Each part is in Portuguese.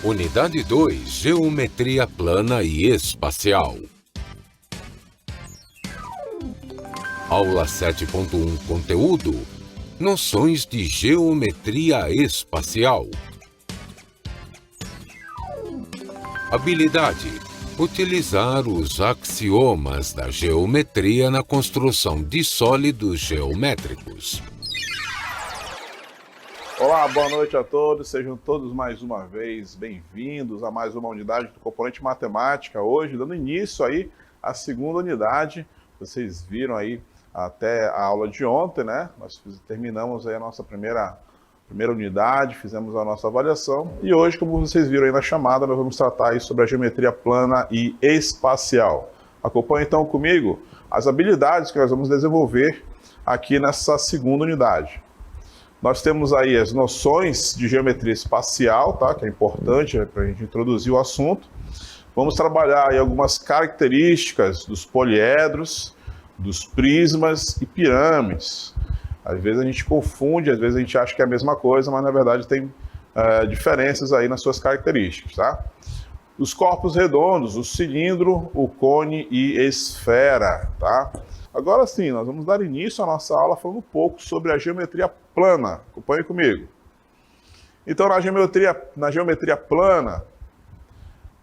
Unidade 2, Geometria plana e espacial. Aula 7.1, conteúdo: Noções de geometria espacial. Habilidade: utilizar os axiomas da geometria na construção de sólidos geométricos. Olá, boa noite a todos, sejam todos mais uma vez bem-vindos a mais uma unidade do componente matemática. Hoje, dando início aí à segunda unidade. Vocês viram aí até a aula de ontem, né? Nós terminamos aí a nossa primeira unidade, fizemos a nossa avaliação. E hoje, como vocês viram aí na chamada, nós vamos tratar aí sobre a geometria plana e espacial. Acompanhe então comigo as habilidades que nós vamos desenvolver aqui nessa segunda unidade. Nós temos aí as noções de geometria espacial, tá? Que é importante para a gente introduzir o assunto. Vamos trabalhar aí algumas características dos poliedros, dos prismas e pirâmides. Às vezes a gente confunde, às vezes a gente acha que é a mesma coisa, mas na verdade tem diferenças aí nas suas características, tá? Os corpos redondos, o cilindro, o cone e esfera, tá? Agora sim, nós vamos dar início à nossa aula falando um pouco sobre a geometria plana. Acompanhe comigo. Então, na geometria plana,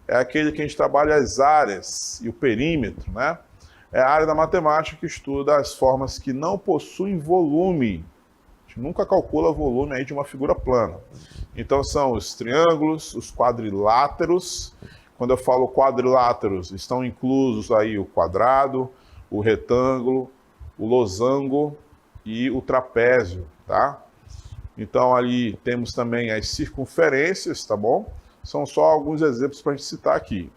é aquele que a gente trabalha as áreas e o perímetro, né? É a área da matemática que estuda as formas que não possuem volume. A gente nunca calcula volume aí de uma figura plana. Então, são os triângulos, os quadriláteros. Quando eu falo quadriláteros, estão inclusos aí o quadrado, o retângulo, o losango e o trapézio, tá? Então ali temos também as circunferências, tá bom? São só alguns exemplos para a gente citar aqui.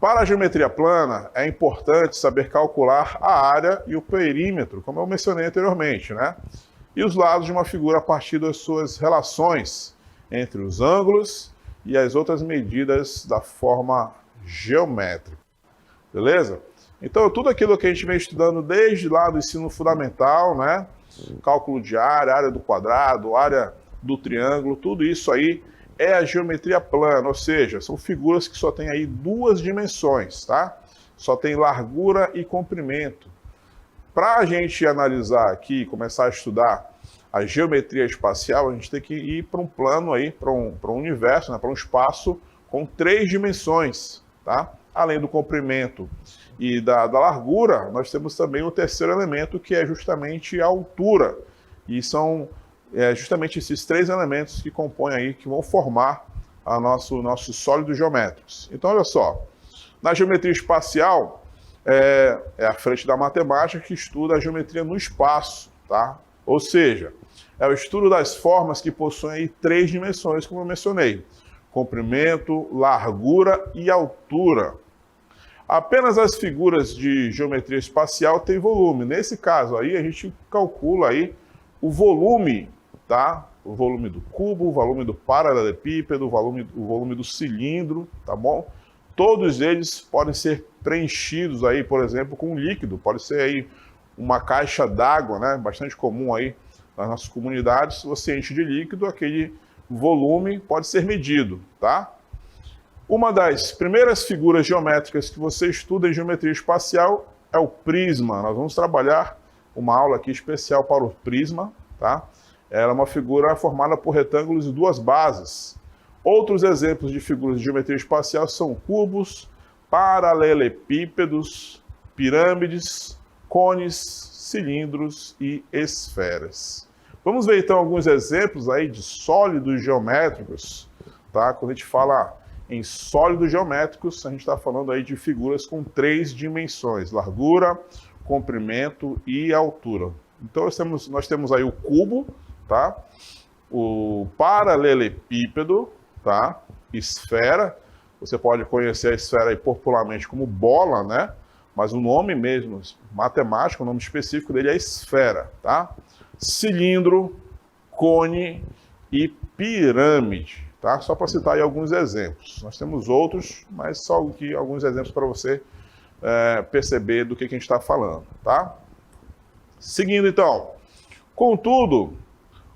Para a geometria plana, é importante saber calcular a área e o perímetro, como eu mencionei anteriormente, né? E os lados de uma figura a partir das suas relações entre os ângulos e as outras medidas da forma geométrica. Beleza? Então, tudo aquilo que a gente vem estudando desde lá do ensino fundamental, né? Cálculo de área do quadrado, área do triângulo, tudo isso aí é a geometria plana, ou seja, são figuras que só têm aí duas dimensões, tá? Só tem largura e comprimento. Para a gente analisar aqui, começar a estudar a geometria espacial, a gente tem que ir para um plano aí, para um universo, né? Para um espaço com 3 dimensões, tá? Além do comprimento e da largura, nós temos também o terceiro elemento, que é justamente a altura. E são justamente esses 3 elementos que compõem aí, que vão formar nossos sólidos geométricos. Então, olha só, na geometria espacial, é a frente da matemática que estuda a geometria no espaço, tá? Ou seja, é o estudo das formas que possuem aí 3 dimensões, como eu mencionei: comprimento, largura e altura. Apenas as figuras de geometria espacial têm volume. Nesse caso aí, a gente calcula aí o volume, tá? O volume do cubo, o volume do paralelepípedo, o volume do cilindro, tá bom? Todos eles podem ser preenchidos aí, por exemplo, com líquido. Pode ser aí uma caixa d'água, né? Bastante comum aí nas nossas comunidades. Se você enche de líquido, aquele volume pode ser medido, tá? Uma das primeiras figuras geométricas que você estuda em geometria espacial é o prisma. Nós vamos trabalhar uma aula aqui especial para o prisma, tá? Ela é uma figura formada por retângulos e 2 bases. Outros exemplos de figuras de geometria espacial são cubos, paralelepípedos, pirâmides, cones, cilindros e esferas. Vamos ver então alguns exemplos aí de sólidos geométricos, tá? Quando a gente fala em sólidos geométricos, a gente está falando aí de figuras com 3 dimensões: largura, comprimento e altura. Então nós temos aí o cubo, tá? O paralelepípedo, tá? Esfera. Você pode conhecer a esfera aí popularmente como bola, né? Mas o nome mesmo, matemático, o nome específico dele é esfera, tá? Cilindro, cone e pirâmide, tá? Só para citar aí alguns exemplos. Nós temos outros, mas só aqui alguns exemplos para você perceber do que a gente está falando, tá? Seguindo então. Contudo,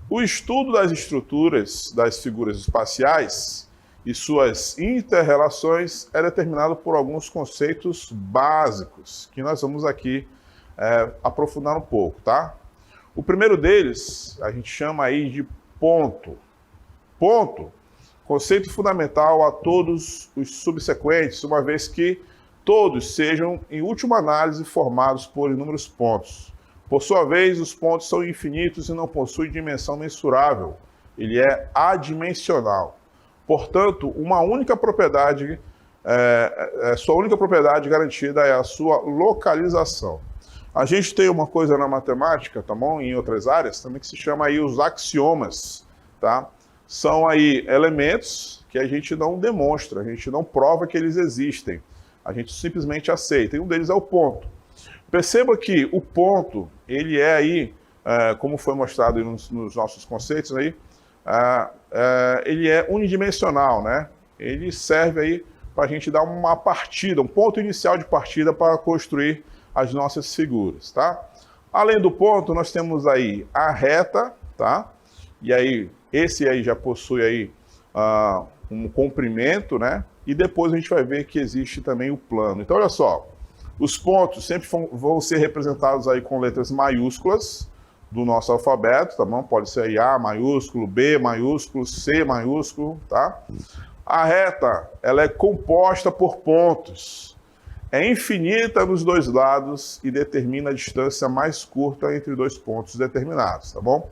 o estudo das estruturas das figuras espaciais e suas inter-relações é determinado por alguns conceitos básicos, que nós vamos aqui aprofundar um pouco, tá? O primeiro deles, a gente chama aí de ponto. Ponto, conceito fundamental a todos os subsequentes, uma vez que todos sejam, em última análise, formados por inúmeros pontos. Por sua vez, os pontos são infinitos e não possuem dimensão mensurável. Ele é adimensional. Portanto, uma única propriedade, sua única propriedade garantida é a sua localização. A gente tem uma coisa na matemática, tá bom? Em outras áreas, também que se chama aí os axiomas, tá? São aí elementos que a gente não demonstra, a gente não prova que eles existem. A gente simplesmente aceita. E um deles é o ponto. Perceba que o ponto, ele é aí, como foi mostrado aí nos nossos conceitos aí, ele é unidimensional, né? Ele serve aí para a gente dar uma partida, um ponto inicial de partida para construir as nossas figuras, tá? Além do ponto, nós temos aí a reta, tá? E aí, esse aí já possui aí um comprimento, né? E depois a gente vai ver que existe também o plano. Então, olha só, os pontos sempre vão ser representados aí com letras maiúsculas do nosso alfabeto, tá bom? Pode ser aí A maiúsculo, B maiúsculo, C maiúsculo, tá? A reta, ela é composta por pontos. É infinita nos dois lados e determina a distância mais curta entre dois pontos determinados, tá bom?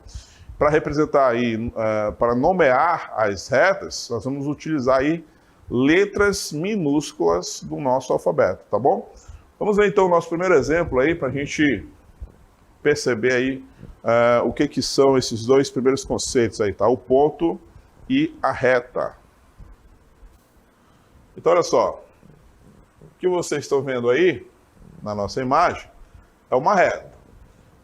Para representar aí, para nomear as retas, nós vamos utilizar aí letras minúsculas do nosso alfabeto, tá bom? Vamos ver então o nosso primeiro exemplo aí para a gente perceber aí o que são esses dois primeiros conceitos aí, tá? O ponto e a reta. Então, olha só. O que vocês estão vendo aí, na nossa imagem, é uma reta.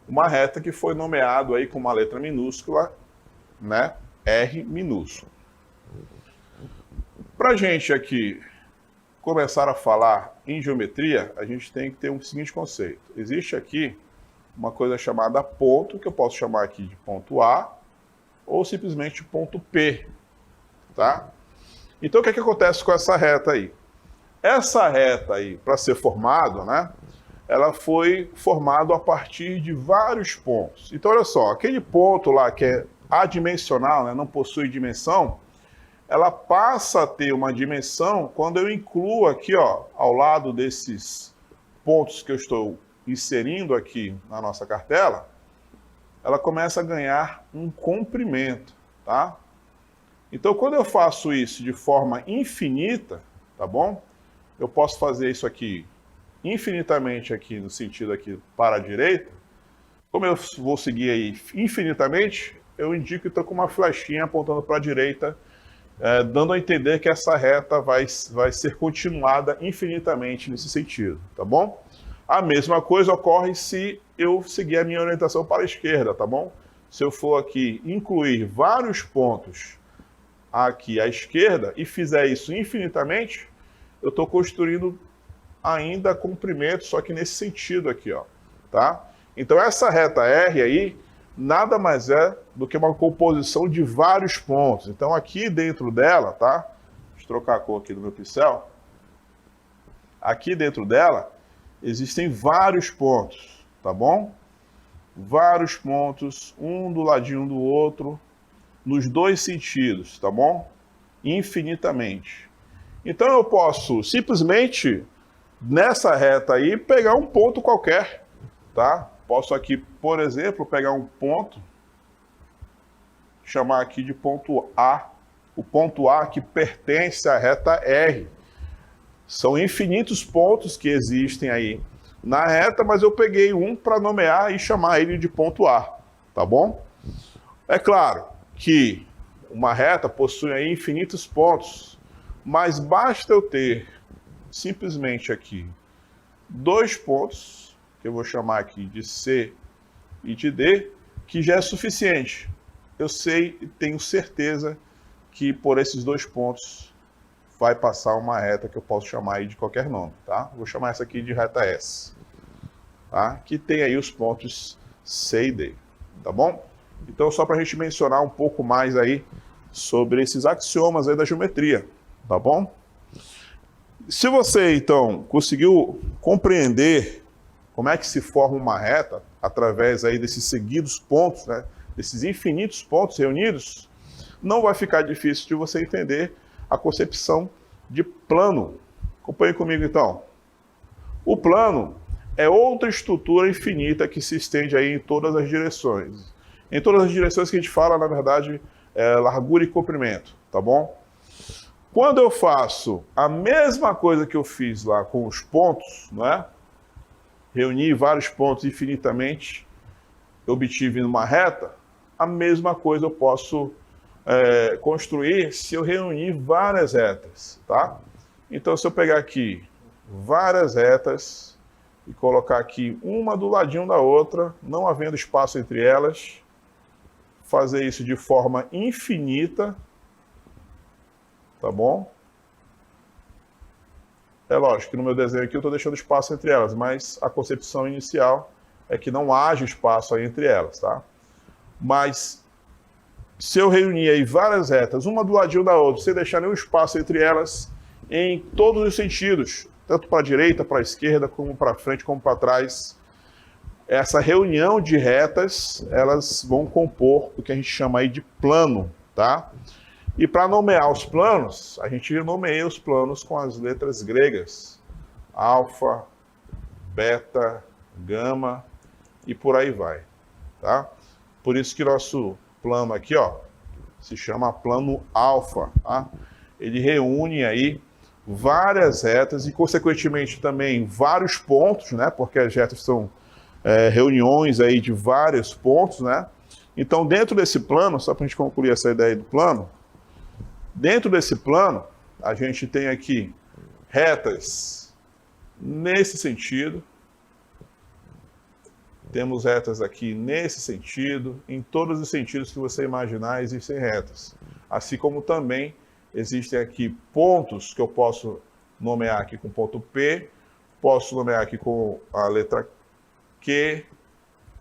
Uma reta que foi nomeado aí com uma letra minúscula, né? R minúsculo. Para a gente aqui começar a falar em geometria, a gente tem que ter um seguinte conceito. Existe aqui uma coisa chamada ponto, que eu posso chamar aqui de ponto A, ou simplesmente ponto P, tá? Então, o que acontece com essa reta aí? Essa reta aí, para ser formada, né, ela foi formada a partir de vários pontos. Então, olha só, aquele ponto lá que é adimensional, né, não possui dimensão, ela passa a ter uma dimensão quando eu incluo aqui, ó, ao lado desses pontos que eu estou inserindo aqui na nossa cartela, ela começa a ganhar um comprimento, tá? Então, quando eu faço isso de forma infinita, tá bom? Eu posso fazer isso aqui infinitamente aqui no sentido aqui para a direita. Como eu vou seguir aí infinitamente, eu indico então com uma flechinha apontando para a direita, dando a entender que essa reta vai ser continuada infinitamente nesse sentido, tá bom? A mesma coisa ocorre se eu seguir a minha orientação para a esquerda, tá bom? Se eu for aqui incluir vários pontos aqui à esquerda e fizer isso infinitamente, eu estou construindo ainda comprimento, só que nesse sentido aqui, ó, tá? Então essa reta R aí nada mais é do que uma composição de vários pontos. Então aqui dentro dela, tá? Deixa eu trocar a cor aqui do meu pincel. Aqui dentro dela existem vários pontos, tá bom? Vários pontos, um do ladinho do outro, nos dois sentidos, tá bom? Infinitamente. Então eu posso simplesmente, nessa reta aí, pegar um ponto qualquer, tá? Posso aqui, por exemplo, pegar um ponto, chamar aqui de ponto A. O ponto A que pertence à reta R. São infinitos pontos que existem aí na reta, mas eu peguei um para nomear e chamar ele de ponto A, tá bom? É claro que uma reta possui aí infinitos pontos, mas basta eu ter simplesmente aqui dois pontos, que eu vou chamar aqui de C e de D, que já é suficiente. Eu sei e tenho certeza que por esses dois pontos vai passar uma reta que eu posso chamar aí de qualquer nome, tá? Vou chamar essa aqui de reta S, tá? Que tem aí os pontos C e D, tá bom? Então, só para a gente mencionar um pouco mais aí sobre esses axiomas aí da geometria. Tá bom? Se você, então, conseguiu compreender como é que se forma uma reta, através aí desses seguidos pontos, né, desses infinitos pontos reunidos, não vai ficar difícil de você entender a concepção de plano. Acompanhe comigo, então. O plano é outra estrutura infinita que se estende aí em todas as direções. Em todas as direções que a gente fala, na verdade, é largura e comprimento, tá bom? Quando eu faço a mesma coisa que eu fiz lá com os pontos, não é? Reuni vários pontos infinitamente, eu obtive numa reta, a mesma coisa eu posso construir se eu reunir várias retas, tá? Então, se eu pegar aqui várias retas e colocar aqui uma do ladinho da outra, não havendo espaço entre elas, fazer isso de forma infinita, tá bom? É lógico que no meu desenho aqui eu estou deixando espaço entre elas, mas a concepção inicial é que não haja espaço aí entre elas, tá? Mas se eu reunir aí várias retas, uma do ladinho da outra, sem deixar nenhum espaço entre elas, em todos os sentidos, tanto para a direita, para a esquerda, como para frente, como para trás, essa reunião de retas, elas vão compor o que a gente chama aí de plano, tá? E para nomear os planos, a gente nomeia os planos com as letras gregas. Alfa, beta, gama e por aí vai, tá? Por isso que nosso plano aqui, ó, se chama plano alfa, tá? Ele reúne aí várias retas e, consequentemente, também vários pontos, né? Porque as retas são reuniões aí de vários pontos, né? Então, dentro desse plano, só para a gente concluir essa ideia do plano, dentro desse plano, a gente tem aqui retas nesse sentido, temos retas aqui nesse sentido, em todos os sentidos que você imaginar existem retas. Assim como também existem aqui pontos que eu posso nomear aqui com ponto P, posso nomear aqui com a letra Q,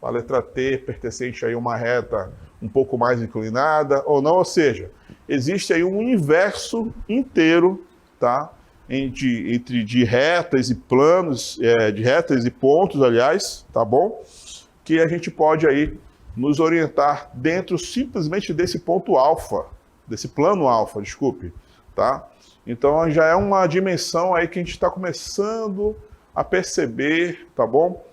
a letra T pertencente aí a uma reta um pouco mais inclinada, ou não, ou seja, existe aí um universo inteiro, tá? De retas e planos, de retas e pontos, aliás, tá bom? Que a gente pode aí nos orientar dentro simplesmente desse ponto alfa, desse plano alfa, desculpe, tá? Então já é uma dimensão aí que a gente está começando a perceber, tá bom?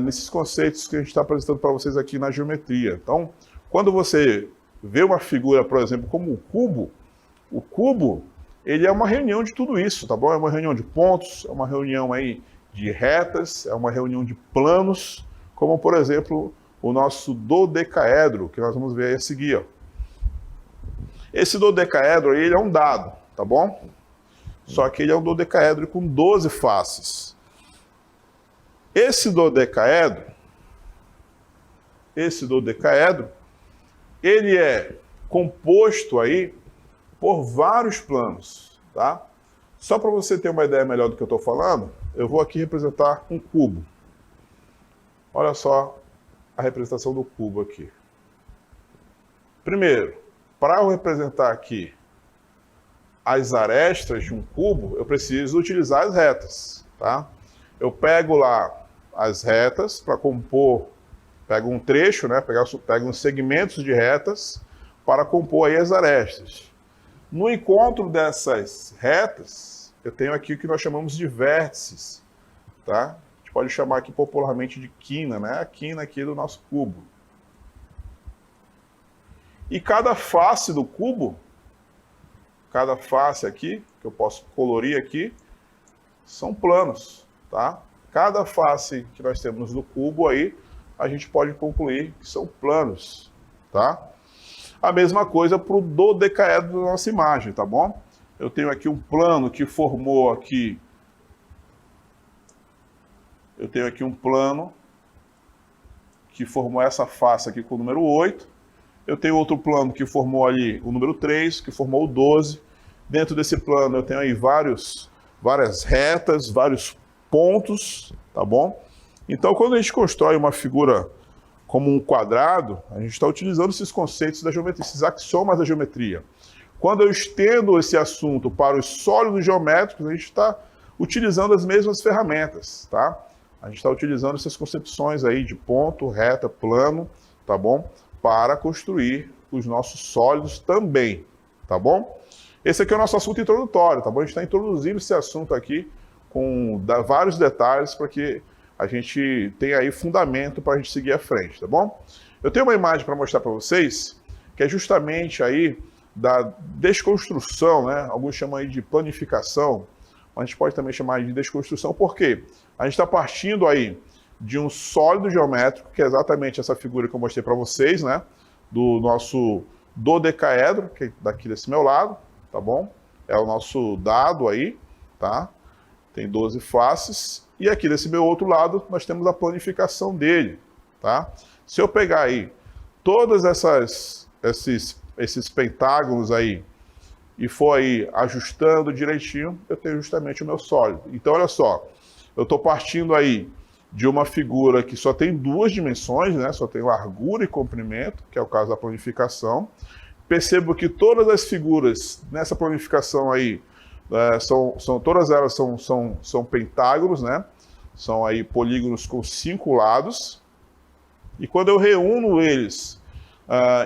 Nesses conceitos que a gente está apresentando para vocês aqui na geometria. Então, quando você vê uma figura, por exemplo, como o cubo, ele é uma reunião de tudo isso, tá bom? É uma reunião de pontos, é uma reunião aí de retas, é uma reunião de planos, como, por exemplo, o nosso dodecaedro, que nós vamos ver aí a seguir, ó. Esse dodecaedro aí, ele é um dado, tá bom? Só que ele é um dodecaedro com 12 faces. Esse dodecaedro, ele é composto aí por vários planos, tá? Só para você ter uma ideia melhor do que eu estou falando, eu vou aqui representar um cubo. Olha só a representação do cubo aqui. Primeiro, para eu representar aqui as arestas de um cubo, eu preciso utilizar as retas, tá? Eu pego lá as retas para compor, pego um trecho, né? Pego uns segmentos de retas para compor aí as arestas. No encontro dessas retas, eu tenho aqui o que nós chamamos de vértices, tá? A gente pode chamar aqui popularmente de quina, né? A quina aqui do nosso cubo. E cada face do cubo, cada face aqui, que eu posso colorir aqui, são planos, tá? Cada face que nós temos no cubo aí, a gente pode concluir que são planos, tá? A mesma coisa para o dodecaedro da nossa imagem, tá bom? Eu tenho aqui um plano que formou aqui... Eu tenho aqui um plano que formou essa face aqui com o número 8. Eu tenho outro plano que formou ali o número 3, que formou o 12. Dentro desse plano eu tenho aí várias retas, vários pontos, tá bom? Então, quando a gente constrói uma figura como um quadrado, a gente está utilizando esses conceitos da geometria, esses axiomas da geometria. Quando eu estendo esse assunto para os sólidos geométricos, a gente está utilizando as mesmas ferramentas, tá? A gente está utilizando essas concepções aí de ponto, reta, plano, tá bom? Para construir os nossos sólidos também, tá bom? Esse aqui é o nosso assunto introdutório, tá bom? A gente está introduzindo esse assunto aqui com vários detalhes para que a gente tenha aí fundamento para a gente seguir à frente, tá bom? Eu tenho uma imagem para mostrar para vocês, que é justamente aí da desconstrução, né? Alguns chamam aí de planificação, mas a gente pode também chamar de desconstrução, por quê? A gente está partindo aí de um sólido geométrico, que é exatamente essa figura que eu mostrei para vocês, né? Do nosso dodecaedro, que é daqui desse meu lado, tá bom? É o nosso dado aí, tá? Tem 12 faces. E aqui desse meu outro lado, nós temos a planificação dele, tá? Se eu pegar aí todas esses pentágonos aí e for aí ajustando direitinho, eu tenho justamente o meu sólido. Então, olha só, eu estou partindo aí de uma figura que só tem duas dimensões, né? Só tem largura e comprimento, que é o caso da planificação. Percebo que todas as figuras nessa planificação aí, todas elas são pentágonos, né? São aí polígonos com 5 lados. E quando eu reúno eles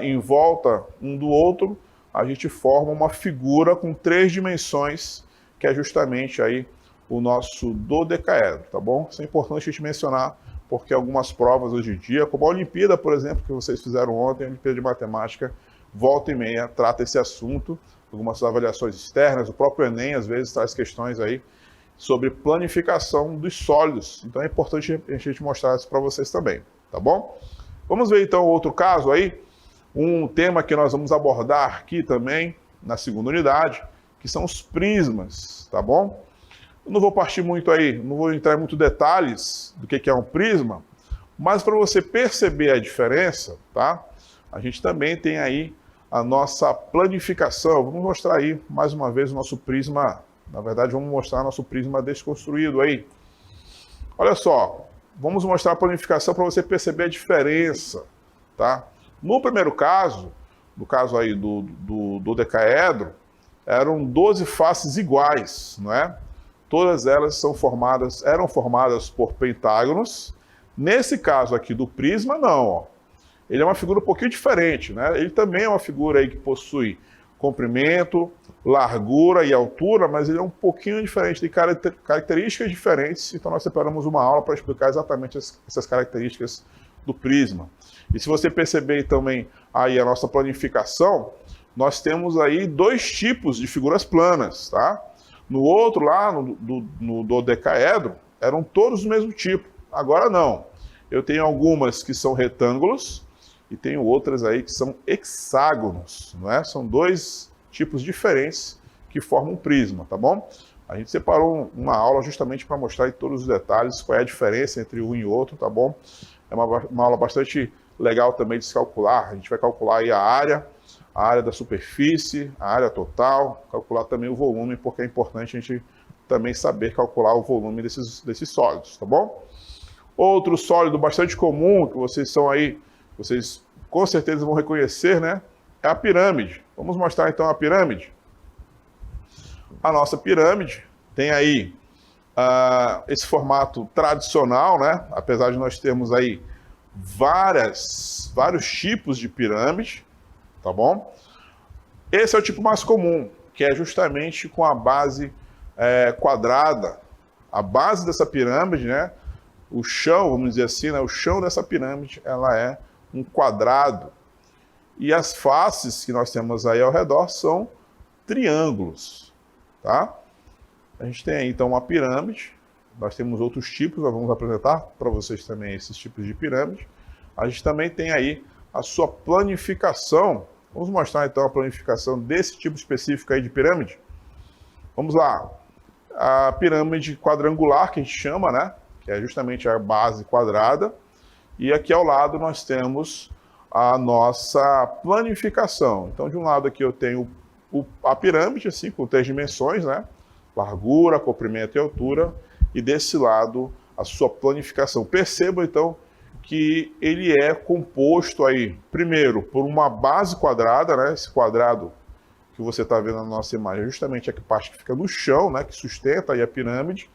em volta um do outro, a gente forma uma figura com 3 dimensões, que é justamente aí o nosso dodecaedro, tá bom? Isso é importante a gente mencionar, porque algumas provas hoje em dia, como a Olimpíada, por exemplo, que vocês fizeram ontem, a Olimpíada de Matemática, volta e meia, trata esse assunto, algumas avaliações externas, o próprio Enem às vezes traz questões aí sobre planificação dos sólidos, então é importante a gente mostrar isso para vocês também, tá bom? Vamos ver então outro caso aí, um tema que nós vamos abordar aqui também, na segunda unidade, que são os prismas, tá bom? Eu não vou partir muito aí, não vou entrar em muitos detalhes do que é um prisma, mas para você perceber a diferença, tá? A gente também tem aí a nossa planificação. Vamos mostrar aí, mais uma vez, o nosso prisma. Na verdade, vamos mostrar nosso prisma desconstruído aí. Olha só, vamos mostrar a planificação para você perceber a diferença, tá? No primeiro caso, no caso aí do dodecaedro, eram 12 faces iguais, não é? Todas elas eram formadas por pentágonos. Nesse caso aqui do prisma, não, ó. Ele é uma figura um pouquinho diferente, né? Ele também é uma figura aí que possui comprimento, largura e altura, mas ele é um pouquinho diferente, tem características diferentes, então nós separamos uma aula para explicar exatamente essas características do prisma. E se você perceber também aí a nossa planificação, nós temos aí 2 tipos de figuras planas, tá? No outro lá, no dodecaedro, eram todos do mesmo tipo. Agora não. Eu tenho algumas que são retângulos e tenho outras aí que são hexágonos, não é? São 2 tipos diferentes que formam um prisma, tá bom? A gente separou uma aula justamente para mostrar aí todos os detalhes, qual é a diferença entre um e outro, tá bom? É uma aula bastante legal também de se calcular. A gente vai calcular aí a área da superfície, a área total, calcular também o volume, porque é importante a gente também saber calcular o volume desses sólidos, tá bom? Outro sólido bastante comum, que vocês com certeza vão reconhecer, né? É a pirâmide. Vamos mostrar então a pirâmide. A nossa pirâmide tem aí esse formato tradicional, né? Apesar de nós termos aí vários tipos de pirâmide, tá bom? Esse é o tipo mais comum, que é justamente com a base quadrada. A base dessa pirâmide, né? O chão, vamos dizer assim, né? O chão dessa pirâmide, ela é um quadrado. E as faces que nós temos aí ao redor são triângulos, tá? A gente tem aí, então, uma pirâmide. Nós temos outros tipos, nós vamos apresentar para vocês também esses tipos de pirâmide. A gente também tem aí a sua planificação. Vamos mostrar, então, a planificação desse tipo específico aí de pirâmide. Vamos lá. A pirâmide quadrangular, que a gente chama, né? Que é justamente a base quadrada. E aqui ao lado nós temos a nossa planificação. Então, de um lado aqui eu tenho a pirâmide, assim, com 3 dimensões, né? Largura, comprimento e altura. E desse lado, a sua planificação. Percebam, então, que ele é composto aí, primeiro, por uma base quadrada, né? Esse quadrado que você está vendo na nossa imagem é justamente a parte que fica no chão, né, que sustenta aí a pirâmide,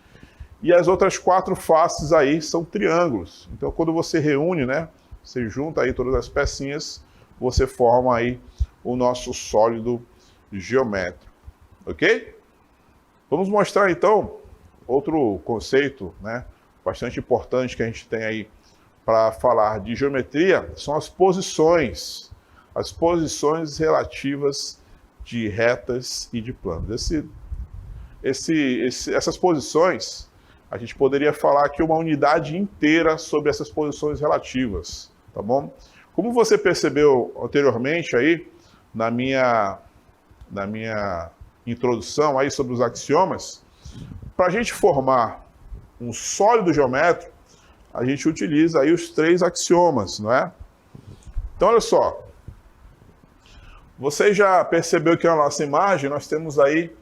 e as outras 4 faces aí são triângulos. Então, quando você reúne, né, você junta aí todas as pecinhas, você forma aí o nosso sólido geométrico, ok? Vamos mostrar então outro conceito, né, bastante importante que a gente tem aí para falar de geometria, são as posições relativas de retas e de planos. Essas posições, a gente poderia falar aqui uma unidade inteira sobre essas posições relativas, tá bom? Como você percebeu anteriormente aí, na minha introdução aí sobre os axiomas, para a gente formar um sólido geométrico, a gente utiliza aí os 3 axiomas, não é? Então, olha só. Você já percebeu que na nossa imagem nós temos aí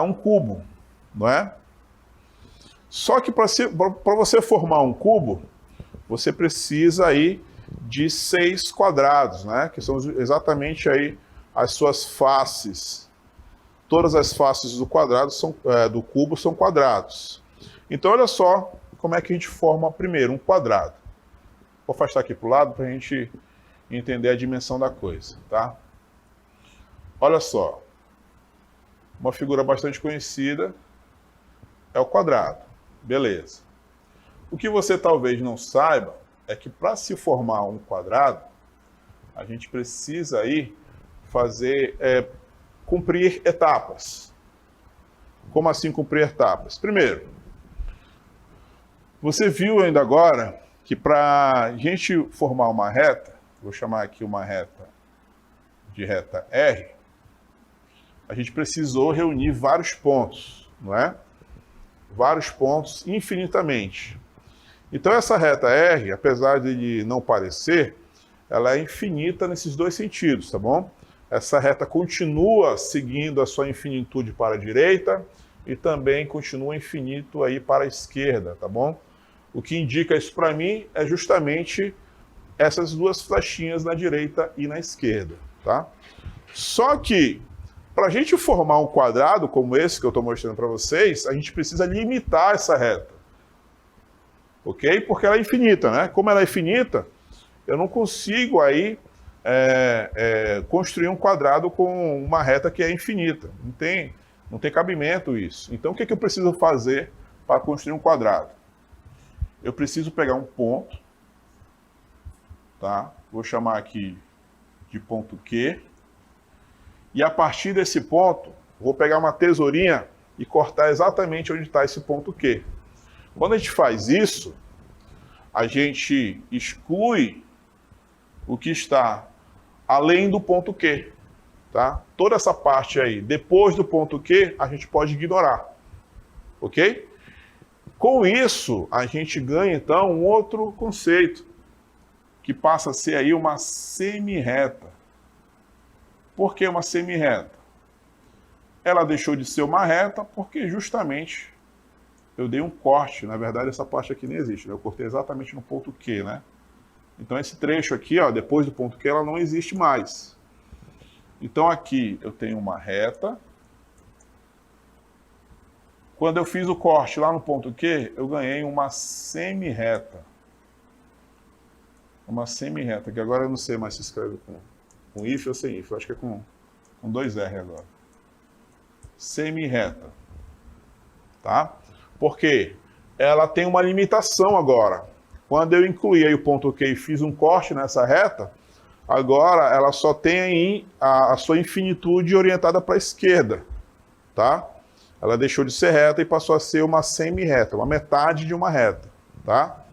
um cubo, não é? Só que para você formar um cubo, você precisa aí de 6 quadrados, né? Que são exatamente aí as suas faces. Todas as faces do quadrado do cubo são quadrados. Então, olha só como é que a gente forma primeiro um quadrado. Vou afastar aqui para o lado para a gente entender a dimensão da coisa, tá? Olha só. Uma figura bastante conhecida é o quadrado. Beleza. O que você talvez não saiba é que para se formar um quadrado, a gente precisa aí cumprir etapas. Como assim cumprir etapas? Primeiro, você viu ainda agora que para a gente formar uma reta, vou chamar aqui uma reta de reta R, a gente precisou reunir vários pontos, não é? Vários pontos infinitamente. Então essa reta R, apesar de não parecer, ela é infinita nesses 2 sentidos, tá bom? Essa reta continua seguindo a sua infinitude para a direita e também continua infinito aí para a esquerda, tá bom? O que indica isso para mim é justamente essas 2 flechinhas na direita e na esquerda, tá? Só que, para a gente formar um quadrado como esse que eu estou mostrando para vocês, a gente precisa limitar essa reta, ok? Porque ela é infinita, né? Como ela é infinita, eu não consigo aí construir um quadrado com uma reta que é infinita. Não tem cabimento isso. Então, o que eu preciso fazer para construir um quadrado? Eu preciso pegar um ponto, tá? Vou chamar aqui de ponto Q. E a partir desse ponto, vou pegar uma tesourinha e cortar exatamente onde está esse ponto Q. Quando a gente faz isso, a gente exclui o que está além do ponto Q, tá? Toda essa parte aí, depois do ponto Q, a gente pode ignorar, ok? Com isso, a gente ganha, então, um outro conceito, que passa a ser aí uma semi-reta. Por que uma semi-reta? Ela deixou de ser uma reta porque justamente eu dei um corte. Na verdade, essa parte aqui nem existe, né? Eu cortei exatamente no ponto Q, né? Então, esse trecho aqui, ó, depois do ponto Q, ela não existe mais. Então, aqui eu tenho uma reta. Quando eu fiz o corte lá no ponto Q, eu ganhei uma semi-reta. Uma semi-reta, que agora eu não sei mais se escreve com if ou sem if. Eu acho que é com 2 R agora. Semi-reta. Tá? Porque ela tem uma limitação agora. Quando eu incluí aí o ponto Q e fiz um corte nessa reta, agora ela só tem aí a sua infinitude orientada para a esquerda. Tá? Ela deixou de ser reta e passou a ser uma semi-reta, uma metade de uma reta, tá?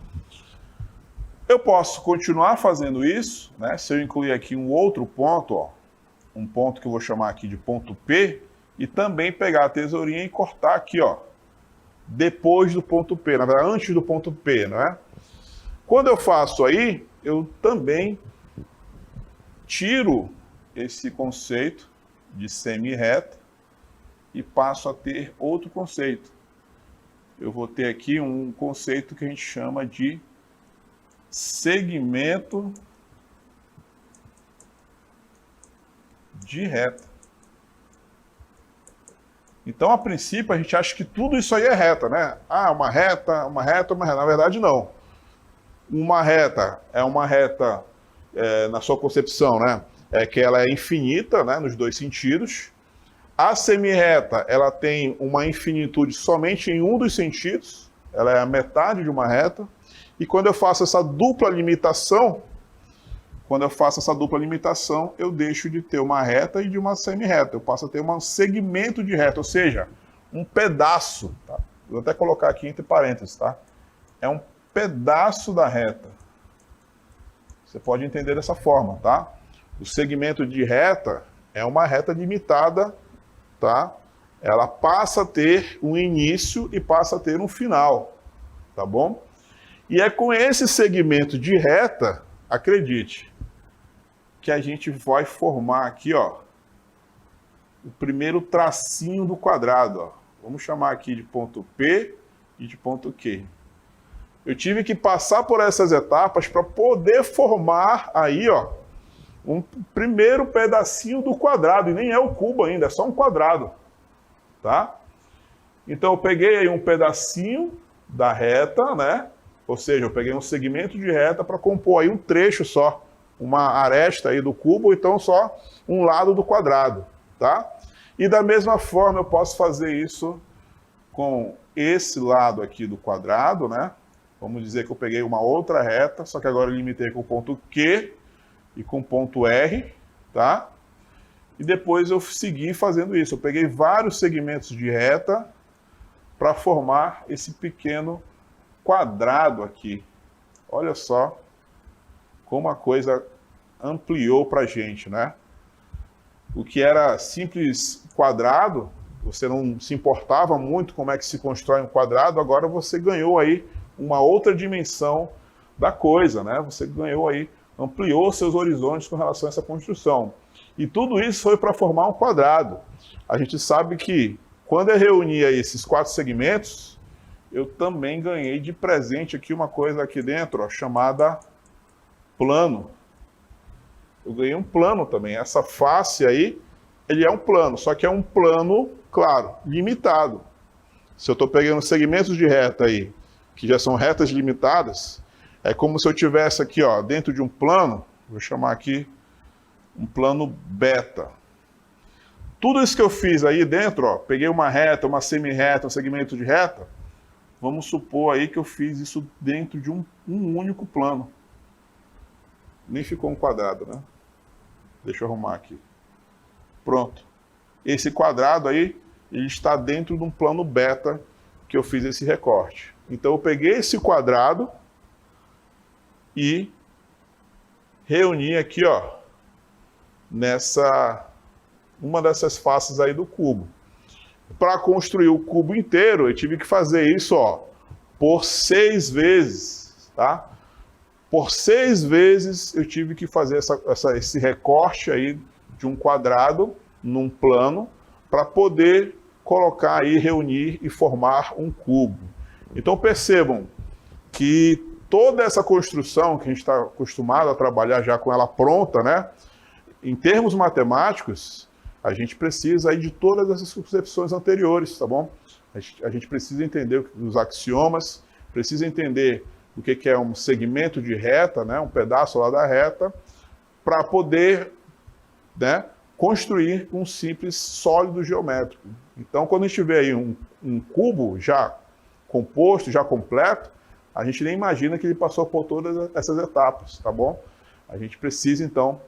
Eu posso continuar fazendo isso, né? Se eu incluir aqui um outro ponto, ó, um ponto que eu vou chamar aqui de ponto P, e também pegar a tesourinha e cortar aqui, ó, depois do ponto P, na verdade, antes do ponto P, não é? Quando eu faço aí, eu também tiro esse conceito de semi-reta e passo a ter outro conceito. Eu vou ter aqui um conceito que a gente chama de segmento de reta. Então, a princípio, a gente acha que tudo isso aí é reta, né? Ah, uma reta, uma reta, uma reta. Na verdade, não. Uma reta é uma reta, na sua concepção, né? É que ela é infinita, né? Nos dois sentidos. A semirreta, ela tem uma infinitude somente em um dos sentidos. Ela é a metade de uma reta. E quando eu faço essa dupla limitação, eu deixo de ter uma reta e de uma semirreta. Eu passo a ter um segmento de reta, ou seja, um pedaço. Tá? Vou até colocar aqui entre parênteses, tá? É um pedaço da reta. Você pode entender dessa forma, tá? O segmento de reta é uma reta limitada, tá? Ela passa a ter um início e passa a ter um final, tá bom? E é com esse segmento de reta, acredite, que a gente vai formar aqui, ó, o primeiro tracinho do quadrado, ó. Vamos chamar aqui de ponto P e de ponto Q. Eu tive que passar por essas etapas para poder formar aí, ó, um primeiro pedacinho do quadrado, e nem é o cubo ainda, é só um quadrado, tá? Então eu peguei aí um pedacinho da reta, né? Ou seja, eu peguei um segmento de reta para compor aí um trecho só, uma aresta aí do cubo, ou então só um lado do quadrado, tá? E da mesma forma eu posso fazer isso com esse lado aqui do quadrado, né? Vamos dizer que eu peguei uma outra reta, só que agora eu limitei com o ponto Q e com o ponto R, tá? E depois eu segui fazendo isso. Eu peguei vários segmentos de reta para formar esse pequeno quadrado aqui. Olha só como a coisa ampliou para a gente, né? O que era simples quadrado, você não se importava muito como é que se constrói um quadrado, agora você ganhou aí uma outra dimensão da coisa, né? Você ganhou aí, ampliou seus horizontes com relação a essa construção. E tudo isso foi para formar um quadrado. A gente sabe que quando eu reunia esses 4 segmentos, eu também ganhei de presente aqui uma coisa aqui dentro, ó, chamada plano. Eu ganhei um plano também. Essa face aí, ele é um plano, só que é um plano, claro, limitado. Se eu estou pegando segmentos de reta aí, que já são retas limitadas, é como se eu tivesse aqui, ó, dentro de um plano, vou chamar aqui um plano beta. Tudo isso que eu fiz aí dentro, ó, peguei uma reta, uma semi-reta, um segmento de reta, vamos supor aí que eu fiz isso dentro de um único plano. Nem ficou um quadrado, né? Deixa eu arrumar aqui. Pronto. Esse quadrado aí, ele está dentro de um plano beta que eu fiz esse recorte. Então eu peguei esse quadrado e reuni aqui, ó, nessa uma dessas faces aí do cubo. Para construir o cubo inteiro, eu tive que fazer isso, ó, por 6 vezes, tá? Por 6 vezes eu tive que fazer esse recorte aí de um quadrado num plano para poder colocar aí, reunir e formar um cubo. Então percebam que toda essa construção que a gente está acostumado a trabalhar já com ela pronta, né? Em termos matemáticos, a gente precisa aí de todas essas concepções anteriores, tá bom? A gente precisa entender os axiomas, precisa entender o que é um segmento de reta, né? Um pedaço lá da reta, para poder, né, construir um simples sólido geométrico. Então, quando a gente vê aí um cubo já composto, já completo, a gente nem imagina que ele passou por todas essas etapas, tá bom? A gente precisa, então,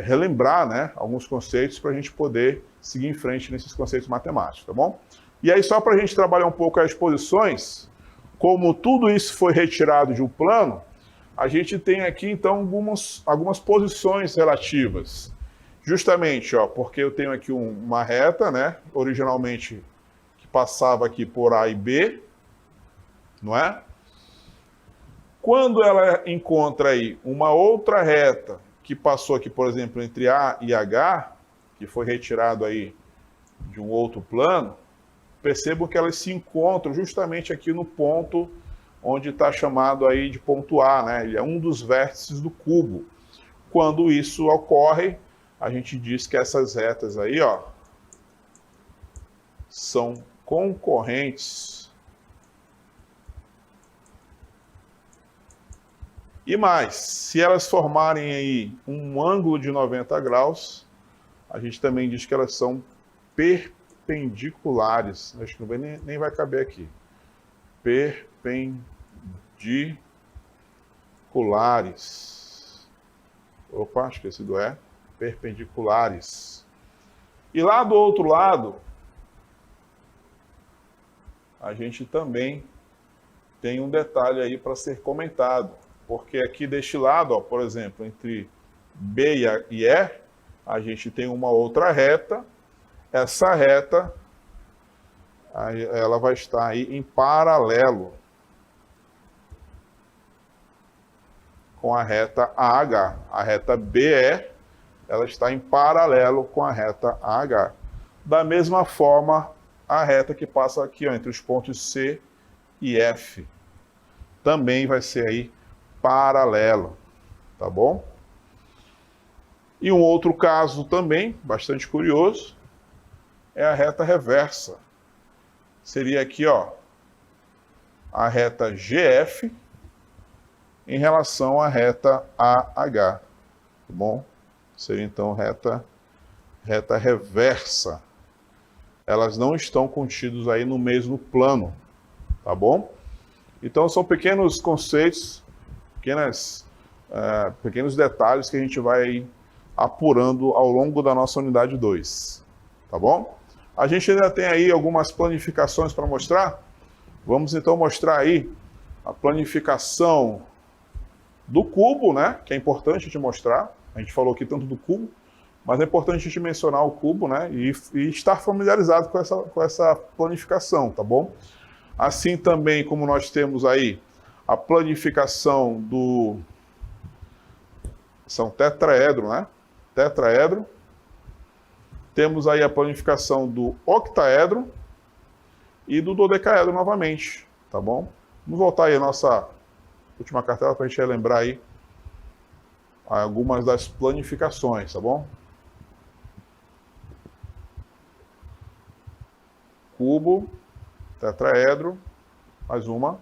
relembrar, né, alguns conceitos para a gente poder seguir em frente nesses conceitos matemáticos, tá bom? E aí, só para a gente trabalhar um pouco as posições, como tudo isso foi retirado de um plano, a gente tem aqui, então, algumas posições relativas. Justamente, ó, porque eu tenho aqui uma reta, né, originalmente que passava aqui por A e B, não é? Quando ela encontra aí uma outra reta que passou aqui, por exemplo, entre A e H, que foi retirado aí de um outro plano, percebam que elas se encontram justamente aqui no ponto onde está chamado aí de ponto A, né? Ele é um dos vértices do cubo. Quando isso ocorre, a gente diz que essas retas aí, ó, são concorrentes. E mais, se elas formarem aí um ângulo de 90 graus, a gente também diz que elas são perpendiculares. Acho que nem vai caber aqui. Perpendiculares. Opa, esqueci do E. Perpendiculares. E lá do outro lado, a gente também tem um detalhe aí para ser comentado. Porque aqui deste lado, ó, por exemplo, entre B e E, a gente tem uma outra reta. Essa reta, ela vai estar aí em paralelo com a reta AH. A reta BE, ela está em paralelo com a reta AH. Da mesma forma, a reta que passa aqui, ó, entre os pontos C e F, também vai ser aí paralelo, tá bom? E um outro caso também, bastante curioso, é a reta reversa. Seria aqui, ó, a reta GF em relação à reta AH, tá bom? Seria então reta reversa. Elas não estão contidas aí no mesmo plano, tá bom? Então são pequenos conceitos, pequenos detalhes que a gente vai apurando ao longo da nossa unidade 2, tá bom? A gente ainda tem aí algumas planificações para mostrar. Vamos então mostrar aí a planificação do cubo, né? Que é importante a gente mostrar. A gente falou aqui tanto do cubo, mas é importante a gente mencionar o cubo, né? E estar familiarizado com essa planificação, tá bom? Assim também como nós temos aí a planificação do são tetraedro, né? Tetraedro. Temos aí a planificação do octaedro e do dodecaedro novamente, tá bom? Vamos voltar aí a nossa última cartela para a gente relembrar aí algumas das planificações, tá bom? Cubo, tetraedro, mais uma.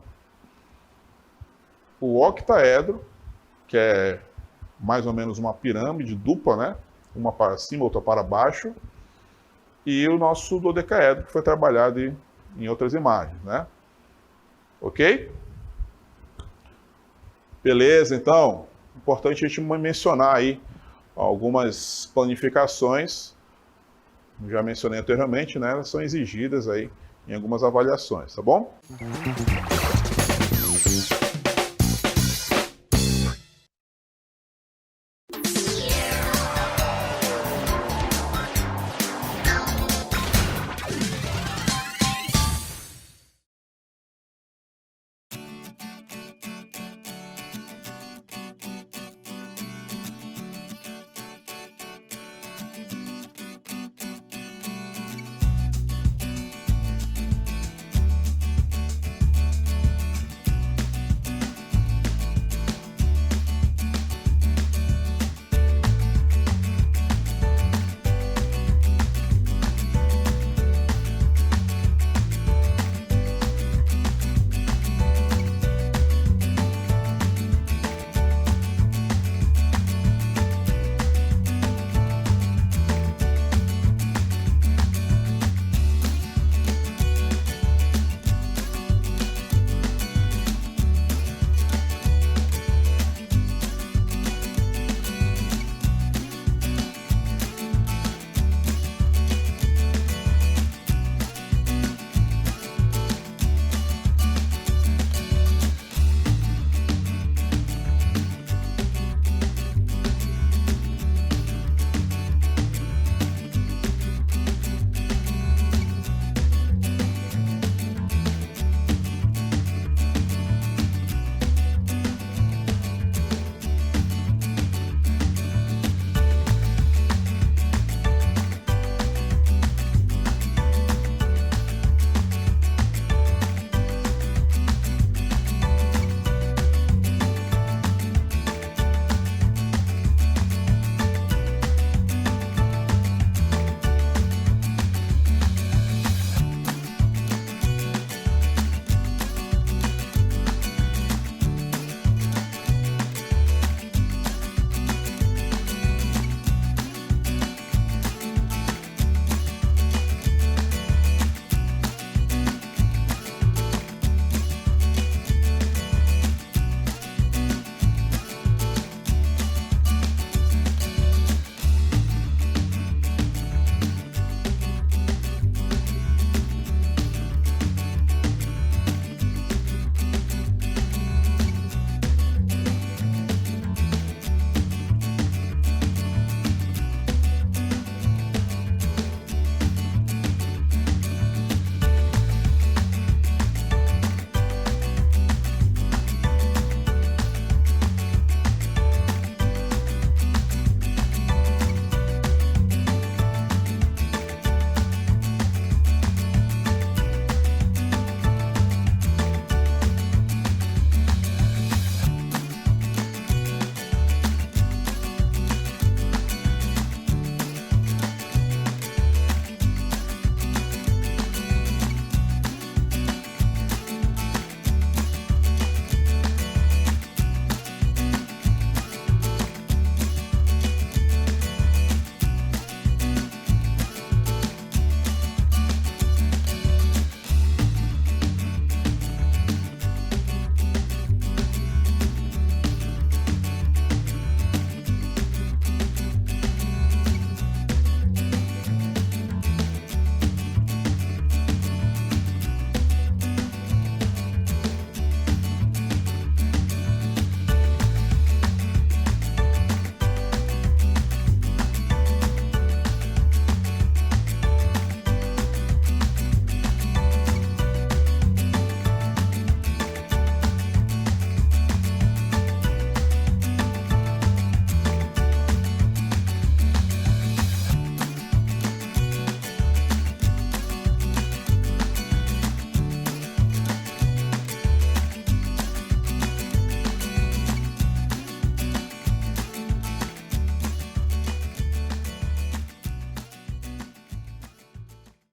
O octaedro, que é mais ou menos uma pirâmide dupla, né? Uma para cima, outra para baixo. E o nosso dodecaedro, que foi trabalhado em outras imagens, né? Ok? Beleza, então. Importante a gente mencionar aí algumas planificações. Já mencionei anteriormente, né? Elas são exigidas aí em algumas avaliações, tá bom?